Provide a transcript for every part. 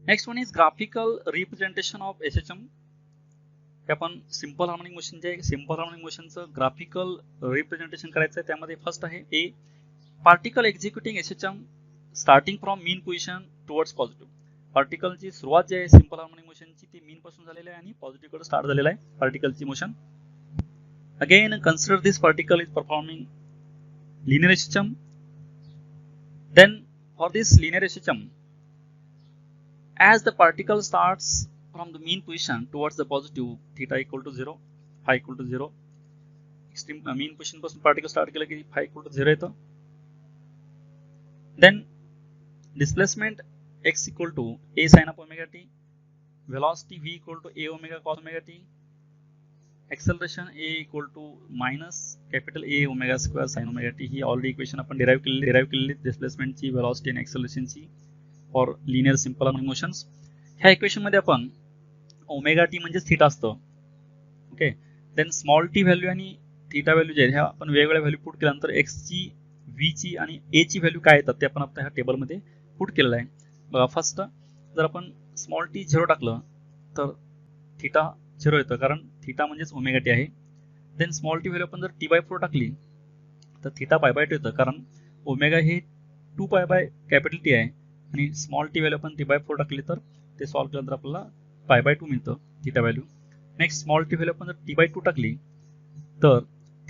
Next one is graphical representation of SHM. हे आपण simple harmonic motion जे simple harmonic मोशनचं ग्राफिकल रिप्रेझेंटेशन करायचं आहे. त्यामध्ये फर्स्ट आहे a particle executing SHM starting from mean position towards positive. पार्टिकलची सुरुवात जी आहे सिंपल हार्मोनिक मोशनची ती मीन पासून झालेली आहे आणि पॉझिटिव्ह कडे स्टार्ट झालेला आहे पार्टिकलची motion. Again consider this particle is performing linear SHM. Then for this linear SHM, as the particle starts from the mean position towards the positive, theta equal to 0, phi equal to 0. Extreme mean position पासून particle start केलं की phi equal to 0 येतं. Then displacement x equal to a sin of omega t, velocity v equal to a omega cos omega t, acceleration a equal to minus capital A omega square sin omega t. ही already equation आपण derive केलेली डिस्प्लेसमेंटची, velocity आणि एक्सेलरेशनची for linear simple harmonic motions. ह्या equation मध्ये आपण omega T म्हणजे थीटा असतं. Okay, then small T value आणि थीटा व्हॅल्यू जे आहेत ह्या आपण वेगवेगळ्या व्हॅल्यू पुट केल्यानंतर एक्स ची, व्ही ची आणि ए ची व्हॅल्यू काय येतात ते आपण आता ह्या टेबलमध्ये पुट केलेलं आहे. बघा, फर्स्ट जर आपण स्मॉल टी 0 टाकलं तर थीटा 0 येतं, कारण थीटा म्हणजेच ओमेगा टी आहे. देन स्मॉल टी व्हॅल्यू आपण जर t/4 टाकली तर थीटा π/2 येतं, कारण ओमेगा हे 2π कॅपिटल टी आहे आणि स्मॉल टी व्हॅल्यू आपण t/4 टाकली तर ते सॉल्व्ह केल्यानंतर आपल्याला π/2 मिळतं theta value. Next small T value आपण जर t/2 टाकली तर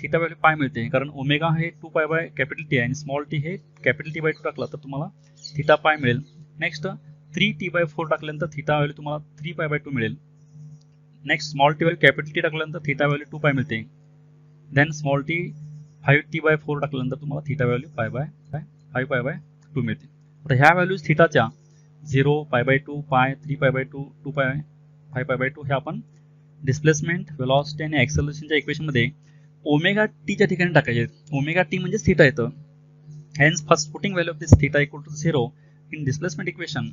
थीटा व्हॅल्यू पाय मिळते, कारण ओमेगा हे 2π कॅपिटल टी आहे आणि स्मॉल टी हे कॅपिटल t/2 टाकला तर तुम्हाला थीटा पाय मिळेल. नेक्स्ट 3t/4 टाकल्यानंतर थीटा व्हॅल्यू तुम्हाला 3π/2 मिळेल. Next small T value capital T टाकल्यानंतर थीटा व्हॅल्यू 2π मिळते. देन स्मॉल टी 5t/4 टाकल्यानंतर तुम्हाला थीटा व्हॅल्यू 5π/2 मिळते. आता ह्या व्हॅल्यूज थीटाच्या 0, π/2, π, 3π/2, 2π, 5π/2 हे आपण डिस्प्लेसमेंट, वेलॉसिटी आणि एक्सेलरेशनच्या इक्वेशन मध्ये ओमेगा टीच्या ठिकाणी टाकायचे. ओमेगा टी म्हणजेच थीटा येतं. Hence first putting value of this theta equal to 0 in displacement equation,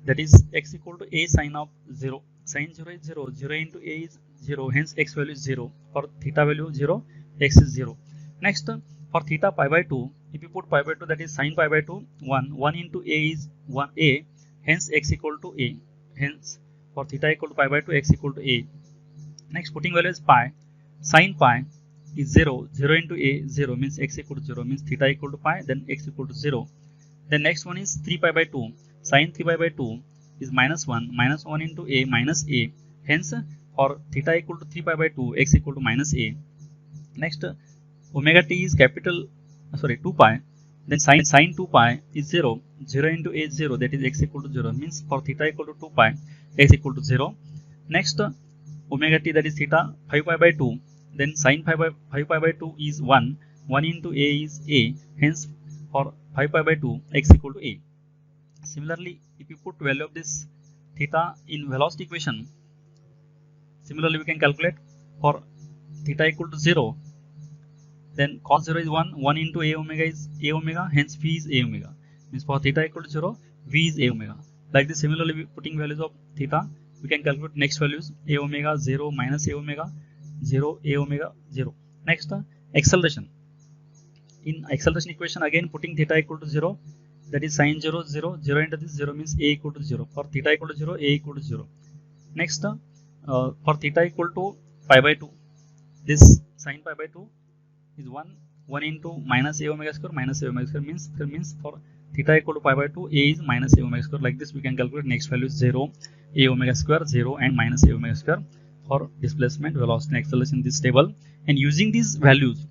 that is x equal to a sin of 0. Sin 0 is 0. 0 into a is 0. Hence x value is 0. For theta value 0, x is 0. Next, for theta π/2, if you put π/2, that is sin π/2, 1. 1 into a is 1a. Hence x equal to a. Hence for theta equal to π/2, x equal to a. Next, putting value is pi. Sin pi is 0. 0 into a 0 means x equal to 0, means theta equal to pi, then x equal to 0. The next one is 3π/2. Sin 3π/2 is -1. -1 into a minus a. Hence, for theta equal to 3π/2, x equal to -a. Next, omega t is 2π. Then sin 2π is 0. 0 into a is 0. That is x equal to 0. Means for theta equal to 2π, x equal to 0. Next, omega t, that is theta 5π/2. Then sin 5π/2 is 1. 1 into a is a. Hence, for 5π/2, x equal to a. Similarly, if you put value of this theta in velocity equation, similarly we can calculate for theta equal to 0, then cos 0 is 1. 1 into a omega is a omega, hence v is a omega. Means for theta equal to 0, v is a omega. Like this, similarly we putting values of theta, we can calculate next values: a omega 0 minus a omega 0, a omega 0. Next, acceleration. In acceleration equation, again putting theta equal to 0, that is sin 0 0. 0 into this 0 means a equal to 0. For theta equal to 0, a equal to 0. Next, for theta equal to π/2, this sin π/2 is 1. 1 into minus a omega square minus a omega square means for theta equal to π/2, a is minus a omega square. Like this, we can calculate next value is 0, a omega square 0 and minus a omega square for displacement, velocity and acceleration in this table. And using these values,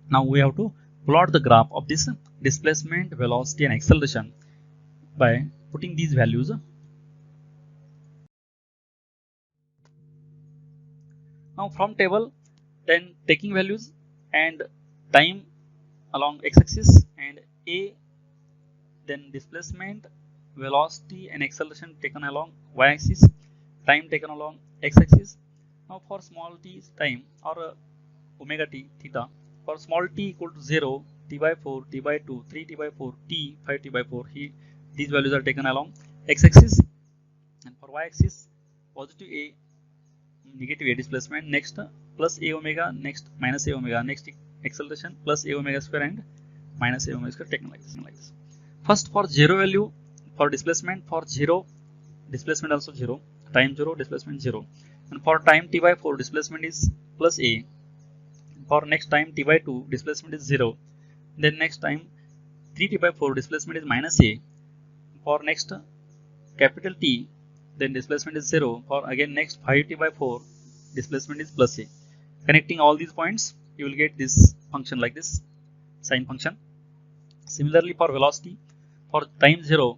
now we have to plot the graph of this displacement, velocity and acceleration by putting these values. Now from table, then taking values and time along x-axis and a, then displacement, velocity and acceleration taken along y-axis, time taken along x-axis. Now for small t time or omega t theta, for small t equal to 0, t/4, t/2, 3t/4, t, 5t/4, these values are taken along x-axis, and for y-axis positive a, negative a displacement, next plus a omega, next minus a omega, next acceleration plus a omega square and minus a omega square taken like this. First, for 0 value for displacement, for 0, displacement also 0, time 0, displacement 0. And for time t by 4, displacement is plus a. For next time t by 2, displacement is 0. Then next time 3t by 4, displacement is minus a. For next capital T, then displacement is 0. For again next 5t by 4, displacement is plus a. Connecting all these points, you will get this function like this, sine function. Similarly for velocity, for time 0,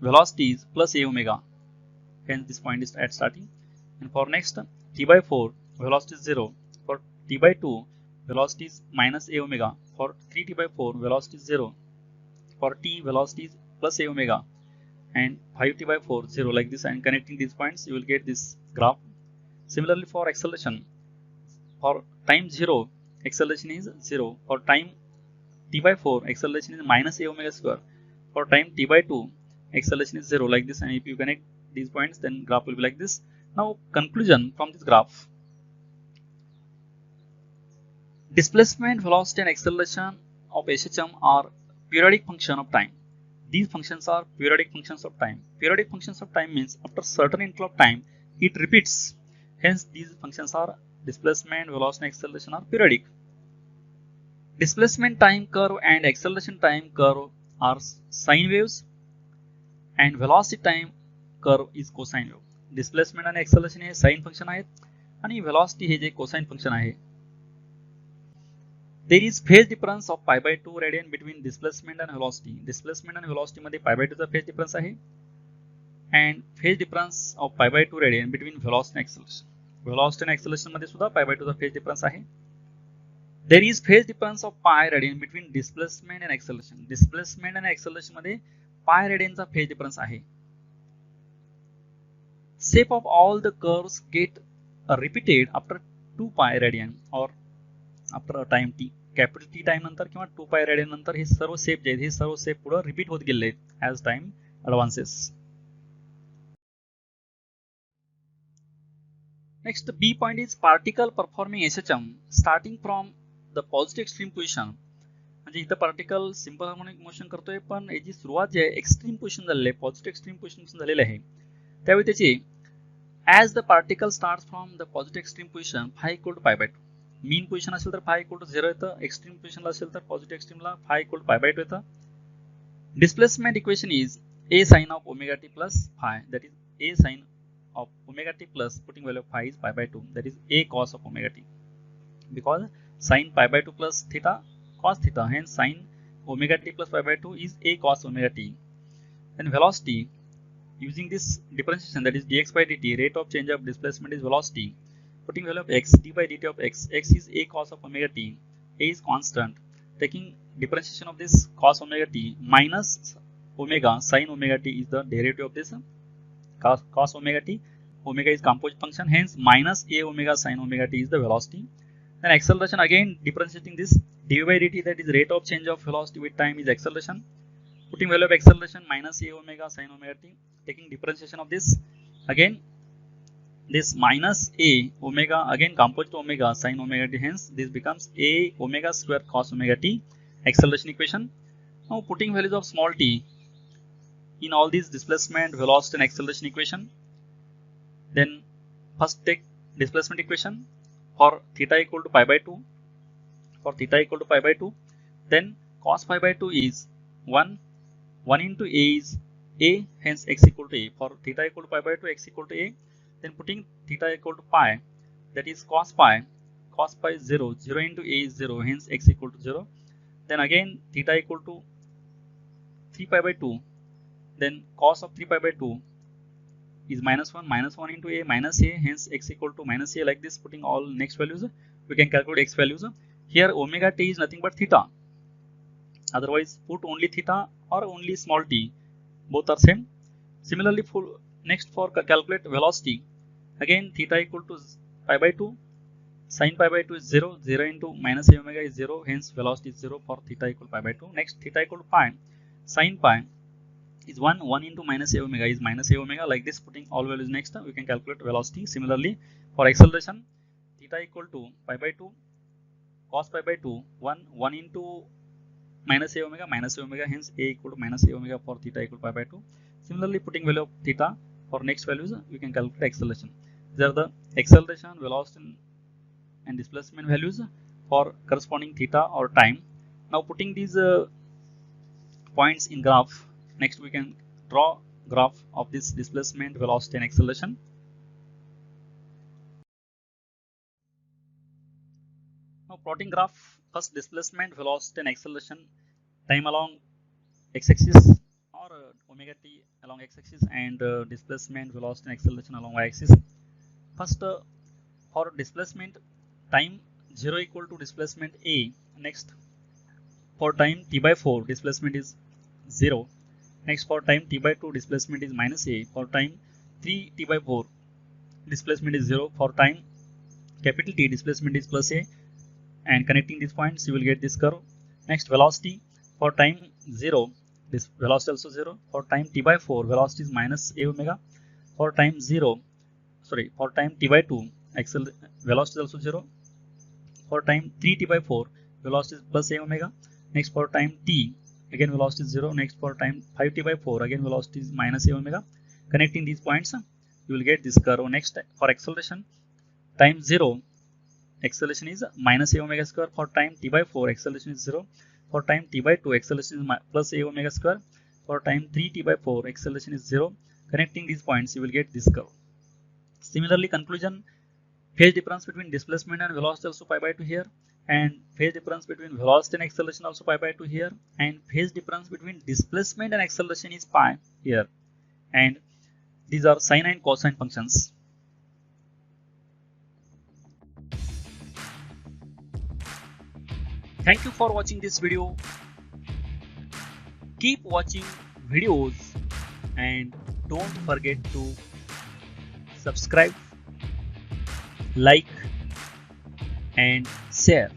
velocity is plus a omega, hence this point is at starting. And for next t by 4, velocity is 0. For t by 2, velocity is minus a omega. For 3t by 4, velocity is 0. For t, velocity is plus a omega. And 5t by 4, 0, like this. And connecting these points, you will get this graph. Similarly for acceleration, for time 0, acceleration is 0. For time t by 4, acceleration is minus a omega square. For time t by 2, acceleration is 0, like this. And if you connect these points, then graph will be like this. Now conclusion from this graph: displacement, velocity and acceleration of SHM are periodic function of time. These functions are periodic functions of time. Periodic functions of time means after certain interval of time it repeats. Hence these functions are displacement, velocity and acceleration are periodic. Displacement time curve and acceleration time curve are sine waves and velocity time curve is cosine wave. Displacement आणि acceleration हे sine function आहेत आणि velocity हे जे cosine function आहे. There is phase difference of pi by 2 radian between displacement and velocity. Displacement and velocity मध्ये pi by 2 चा phase difference आहे. And phase difference of pi by 2 radian between velocity and acceleration. Velocity and acceleration मध्ये सुद्धा pi by 2 चा phase difference आहे. There is phase difference of pi radian between displacement and acceleration. Displacement and acceleration मध्ये pi radian चा phase difference आहे. Shape of all the curves get repeated after 2 pi radian or after time T. Capital T time नंतर किंवा 2 pi radian नंतर हे सर्व shape जे आहेत हे सर्व shape पुढे repeat होत गेले आहेत as time advances. Next B point is particle performing SHM starting from the positive extreme position. म्हणजे इथं पार्टिकल सिंपल हार्मोनिक मोशन करतोय पण याची सुरुवात जी आहे एक्स्ट्रीम पोझिशन झालेली आहे, पॉझिटिव्ह एक्स्ट्रीम पोझिशन झालेलं आहे. त्यावेळी त्याची as the particle start from the positive extreme position phi equal to pi by 2. Mean position असेल तर फाय इक्वल टू 0 येतं, एक्स्ट्रीम पोझिशनला असेल तर पॉझिटिव्ह एक्स्ट्रीमला phi equal to pi by 2 येतं. Displacement equation is A sine of omega T plus phi, that is A sine of omega T plus putting value of phi is pi by 2, that is A cos of omega T, because sine pi by 2 plus theta cos theta, hence sin omega t plus pi by 2 is a cos omega t. And velocity, using this differentiation, that is dx by dt, rate of change of displacement is velocity. Putting value of x, d by dt of x, x is a cos of omega t, a is constant. Taking differentiation of this cos omega t minus omega sin omega t is the derivative of this cos omega t. Omega is composite function, hence minus a omega sin omega t is the velocity. Then acceleration, again differentiating this dv by dt, that is rate of change of velocity with time, is acceleration. Putting value of acceleration minus a omega sin omega t. Taking differentiation of this, again this minus a omega, again composite omega sin omega t, hence this becomes a omega square cos omega t, acceleration equation. Now putting values of small t in all these displacement, velocity and acceleration equation. Then first take displacement equation for theta equal to pi by 2. For theta equal to pi by 2, then cos pi by 2 is 1 into a is a, hence x equal to a. For theta equal to pi by 2, x equal to a. Then putting theta equal to pi, that is cos pi is 0, 0 into a is 0, hence x equal to 0. Then again theta equal to 3 pi by 2, then cos of 3 pi by 2 is minus 1 into a minus a, hence x equal to minus a, like this. Putting all next values, we can calculate x values. Here omega t is nothing but theta, otherwise put only theta or only small t, both are same. Similarly next for calculate velocity, again theta equal to pi by 2, sin pi by 2 is 0, 0 into minus a omega is 0, hence velocity is 0 for theta equal to pi by 2. Next theta equal to pi, sin pi is 1 into minus a omega is minus a omega, like this. Putting all values next, we can calculate velocity. Similarly for acceleration, theta equal to pi by 2, cos pi by 2, 1 into minus a omega, hence a equal to minus a omega for theta equal to pi by 2. Similarly, putting value of theta for next values, we can calculate acceleration. These are the acceleration, velocity and displacement values for corresponding theta or time. Now putting these points in graph, next we can draw graph of this displacement, velocity and acceleration. Now plotting graph, first displacement, velocity and acceleration, time along x-axis or omega t along x-axis, and displacement, velocity and acceleration along y-axis. First for displacement, time 0 equal to displacement a. Next for time t by 4 displacement is 0. Next for time t by 2 displacement is minus a. For time 3 t by 4 displacement is 0. For time capital T displacement is plus a, and connecting these points you will get this curve. Next velocity, for time 0 this velocity also 0. For time t by 4 velocity is minus a omega. For time for time t by 2 velocity is also 0. For time 3 t by 4 velocity is plus a omega. Next for time t again velocity is 0. Next for time 5 t by 4 again velocity is minus a omega. Connecting these points you will get this curve. Next for acceleration, time 0 acceleration is minus a omega square. For time t by 4 acceleration is 0. For time t by 2 acceleration is plus a omega square. For time 3 t by 4 acceleration is 0. Connecting these points you will get this curve. Similarly, conclusion, phase difference between displacement and velocity also pi by 2 here, and phase difference between velocity and acceleration also pi by 2 here, and phase difference between displacement and acceleration is pi here, and these are sine and cosine functions. Thank you for watching this video. Keep watching videos and don't forget to subscribe, like and share.